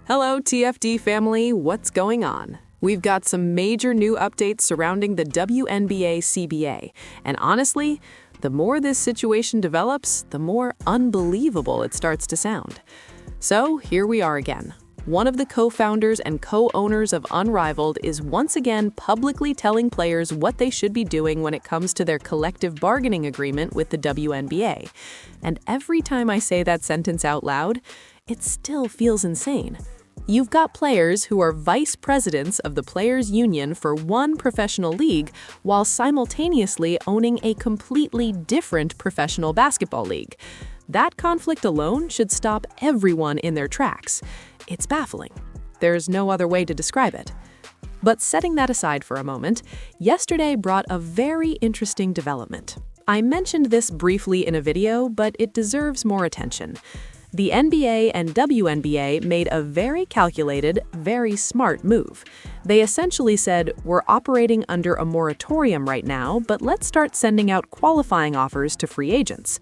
Hello, TFD family. What's going on? We've got some major new updates surrounding the WNBA CBA. And honestly, the more this situation develops, the more unbelievable it starts to sound. So here we are again. One of the co-founders and co-owners of Unrivaled is once again publicly telling players what they should be doing when it comes to their collective bargaining agreement with the WNBA. And every time I say that sentence out loud, it still feels insane. You've got players who are vice presidents of the Players' Union for one professional league while simultaneously owning a completely different professional basketball league. That conflict alone should stop everyone in their tracks. It's baffling. There's no other way to describe it. But setting that aside for a moment, yesterday brought a very interesting development. I mentioned this briefly in a video, but it deserves more attention. The NBA and WNBA made a very calculated, very smart move. They essentially said, we're operating under a moratorium right now, but let's start sending out qualifying offers to free agents.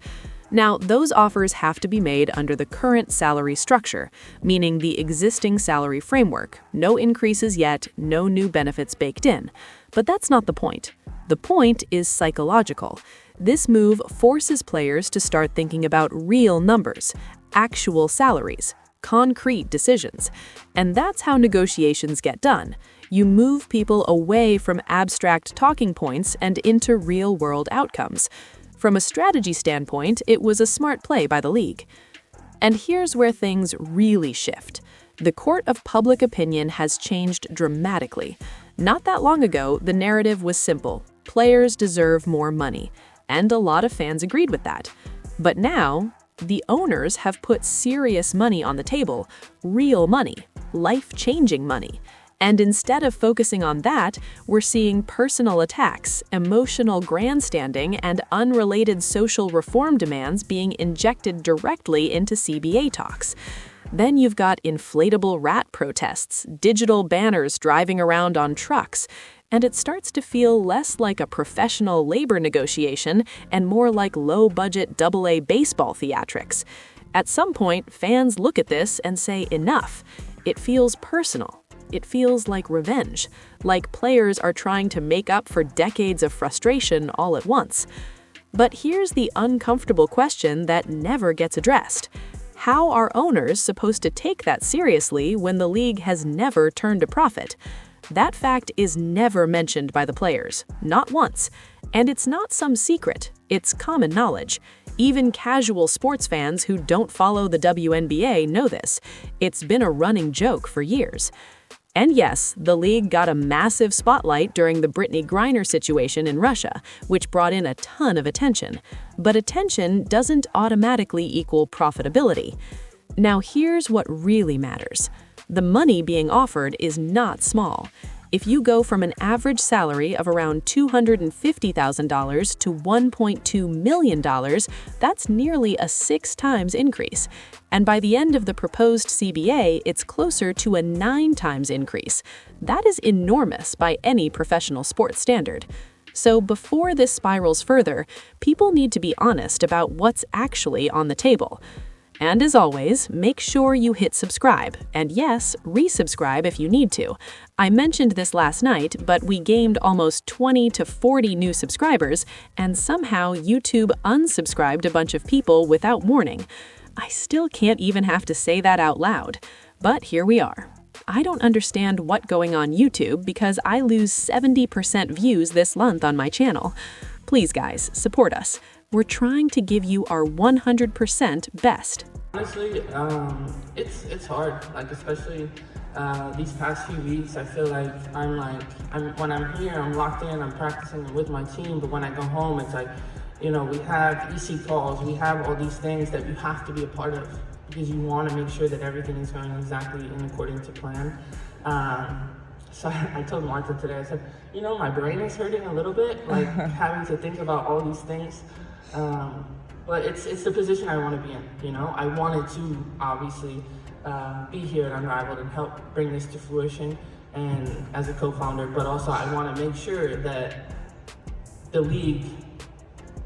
Now, those offers have to be made under the current salary structure, meaning the existing salary framework. No increases yet, no new benefits baked in. But that's not the point. The point is psychological. This move forces players to start thinking about real numbers, actual salaries, concrete decisions. And that's how negotiations get done. You move people away from abstract talking points and into real-world outcomes. From a strategy standpoint, it was a smart play by the league. And here's where things really shift. The court of public opinion has changed dramatically. Not that long ago, the narrative was simple. Players deserve more money. And a lot of fans agreed with that. But now, the owners have put serious money on the table, real money, life-changing money. And instead of focusing on that, we're seeing personal attacks, emotional grandstanding, and unrelated social reform demands being injected directly into CBA talks. Then you've got inflatable rat protests, digital banners driving around on trucks, and it starts to feel less like a professional labor negotiation and more like low-budget AA baseball theatrics. At some point, fans look at this and say enough. It feels personal. It feels like revenge, like players are trying to make up for decades of frustration all at once. But here's the uncomfortable question that never gets addressed. How are owners supposed to take that seriously when the league has never turned a profit? That fact is never mentioned by the players, not once. And it's not some secret, it's common knowledge. Even casual sports fans who don't follow the WNBA know this. It's been a running joke for years. And yes, the league got a massive spotlight during the Brittany Griner situation in Russia, which brought in a ton of attention. But attention doesn't automatically equal profitability. Now here's what really matters. The money being offered is not small. If you go from an average salary of around $250,000 to $1.2 million, that's nearly a 6 times increase. And by the end of the proposed CBA, it's closer to a 9 times increase. That is enormous by any professional sports standard. So before this spirals further, people need to be honest about what's actually on the table. And as always, make sure you hit subscribe, and yes, resubscribe if you need to. I mentioned this last night, but we gained almost 20 to 40 new subscribers, and somehow YouTube unsubscribed a bunch of people without warning. I still can't even have to say that out loud, but here we are. I don't understand what's going on YouTube because I lose 70% views this month on my channel. Please guys, support us. We're trying to give you our 100% best. Honestly, it's hard. Like especially these past few weeks, I feel like when I'm here, I'm locked in. I'm practicing with my team. But when I go home, it's like, you know, we have EC calls. We have all these things that you have to be a part of because you want to make sure that everything is going exactly in according to plan. So I told Martha today, I said, you know, my brain is hurting a little bit, like having to think about all these things. But it's the position I want to be in, you know? I wanted to, obviously, be here at Unrivaled and help bring this to fruition and as a co-founder, but also I want to make sure that the league,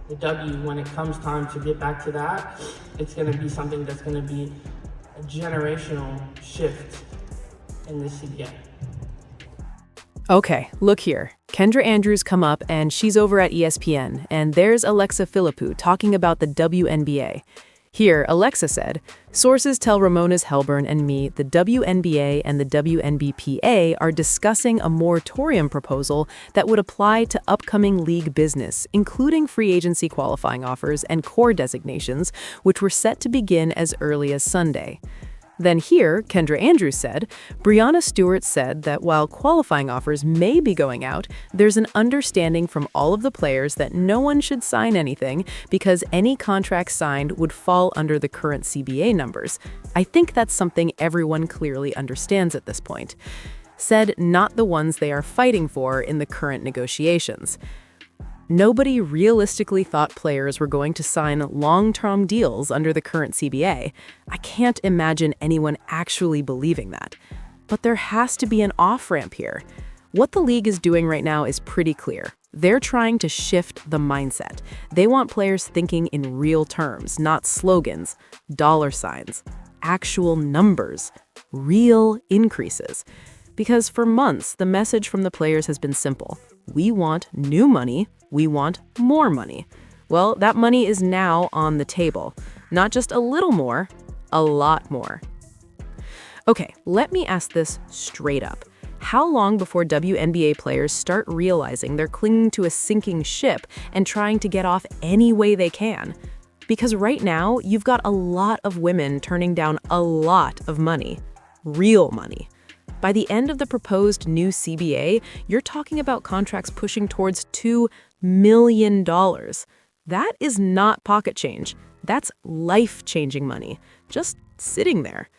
the W, when it comes time to get back to that, it's going to be something that's going to be a generational shift in the CBA. Okay, look here. Kendra Andrews come up and she's over at ESPN, and there's Alexa Philippou talking about the WNBA. Here, Alexa said, sources tell Ramona's Helburn and me the WNBA and the WNBPA are discussing a moratorium proposal that would apply to upcoming league business, including free agency qualifying offers and core designations, which were set to begin as early as Sunday. Then here, Kendra Andrews said, Breanna Stewart said that while qualifying offers may be going out, there's an understanding from all of the players that no one should sign anything because any contract signed would fall under the current CBA numbers. I think that's something everyone clearly understands at this point. Said not the ones they are fighting for in the current negotiations. Nobody realistically thought players were going to sign long-term deals under the current CBA. I can't imagine anyone actually believing that. But there has to be an off-ramp here. What the league is doing right now is pretty clear. They're trying to shift the mindset. They want players thinking in real terms, not slogans, dollar signs, actual numbers, real increases. Because for months, the message from the players has been simple. We want new money. We want more money. Well, that money is now on the table. Not just a little more, a lot more. Okay, let me ask this straight up. How long before WNBA players start realizing they're clinging to a sinking ship and trying to get off any way they can? Because right now, you've got a lot of women turning down a lot of money. Real money. By the end of the proposed new CBA, you're talking about contracts pushing towards $2 million. That is not pocket change. That's life-changing money, just sitting there.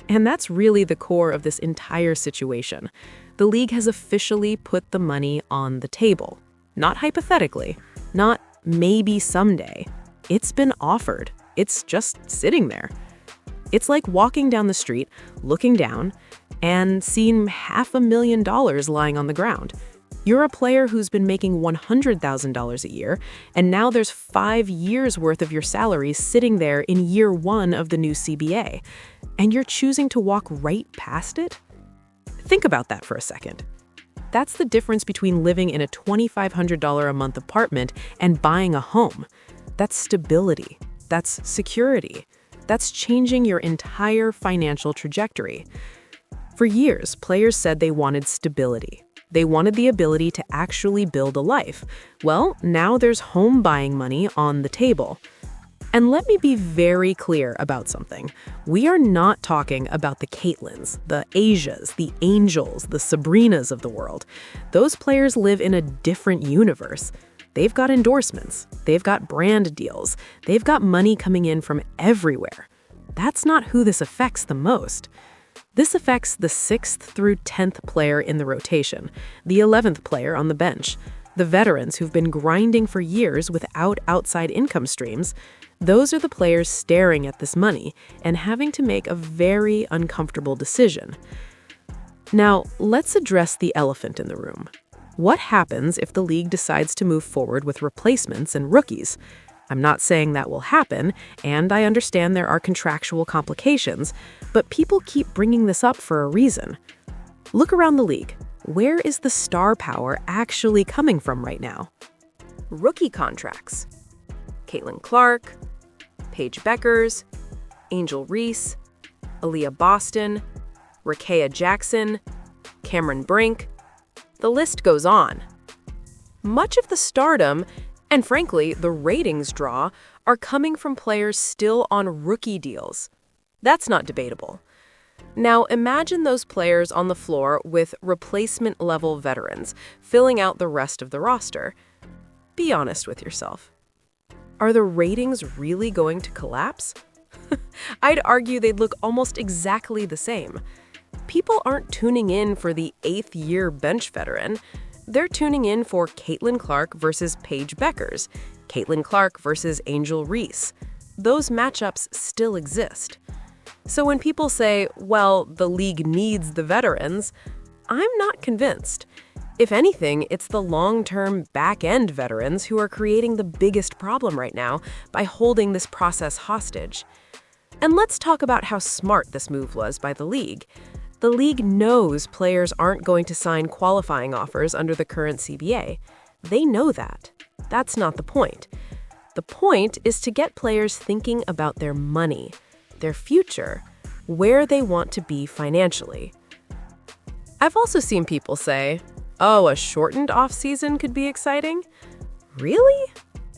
And that's really the core of this entire situation. The league has officially put the money on the table. Not hypothetically, not maybe someday. It's been offered. It's just sitting there. It's like walking down the street, looking down, and seeing $500,000 lying on the ground. You're a player who's been making $100,000 a year, and now there's 5 years' worth of your salary sitting there in year 1 of the new CBA, and you're choosing to walk right past it? Think about that for a second. That's the difference between living in a $2,500 a month apartment and buying a home. That's stability. That's security. That's changing your entire financial trajectory. For years, players said they wanted stability. They wanted the ability to actually build a life. Well, now there's home buying money on the table. And let me be very clear about something. We are not talking about the Caitlins, the Asias, the Angels, the Sabrinas of the world. Those players live in a different universe. They've got endorsements. They've got brand deals. They've got money coming in from everywhere. That's not who this affects the most. This affects the 6th through 10th player in the rotation, the 11th player on the bench, the veterans who've been grinding for years without outside income streams. Those are the players staring at this money and having to make a very uncomfortable decision. Now, let's address the elephant in the room. What happens if the league decides to move forward with replacements and rookies? I'm not saying that will happen, and I understand there are contractual complications, but people keep bringing this up for a reason. Look around the league. Where is the star power actually coming from right now? Rookie contracts. Caitlin Clark, Paige Beckers, Angel Reese, Aaliyah Boston, Rakea Jackson, Cameron Brink. The list goes on. Much of the stardom and frankly, the ratings draw are coming from players still on rookie deals. That's not debatable. Now, imagine those players on the floor with replacement-level veterans filling out the rest of the roster. Be honest with yourself. Are the ratings really going to collapse? I'd argue they'd look almost exactly the same. People aren't tuning in for the 8th-year bench veteran. They're tuning in for Caitlin Clark versus Paige Beckers, Caitlin Clark versus Angel Reese. Those matchups still exist. So when people say, well, the league needs the veterans, I'm not convinced. If anything, it's the long-term back-end veterans who are creating the biggest problem right now by holding this process hostage. And let's talk about how smart this move was by the league. The league knows players aren't going to sign qualifying offers under the current CBA. They know that. That's not the point. The point is to get players thinking about their money, their future, where they want to be financially. I've also seen people say, oh, a shortened off-season could be exciting? Really?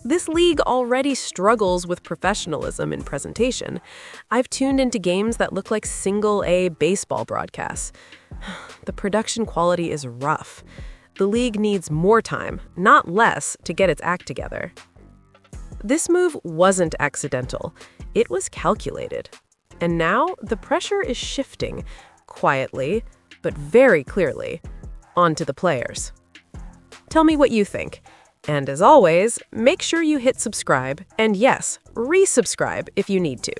This league already struggles with professionalism in presentation. I've tuned into games that look like single-A baseball broadcasts. The production quality is rough. The league needs more time, not less, to get its act together. This move wasn't accidental. It was calculated. And now the pressure is shifting, quietly, but very clearly, onto the players. Tell me what you think. And as always, make sure you hit subscribe, and yes, resubscribe if you need to.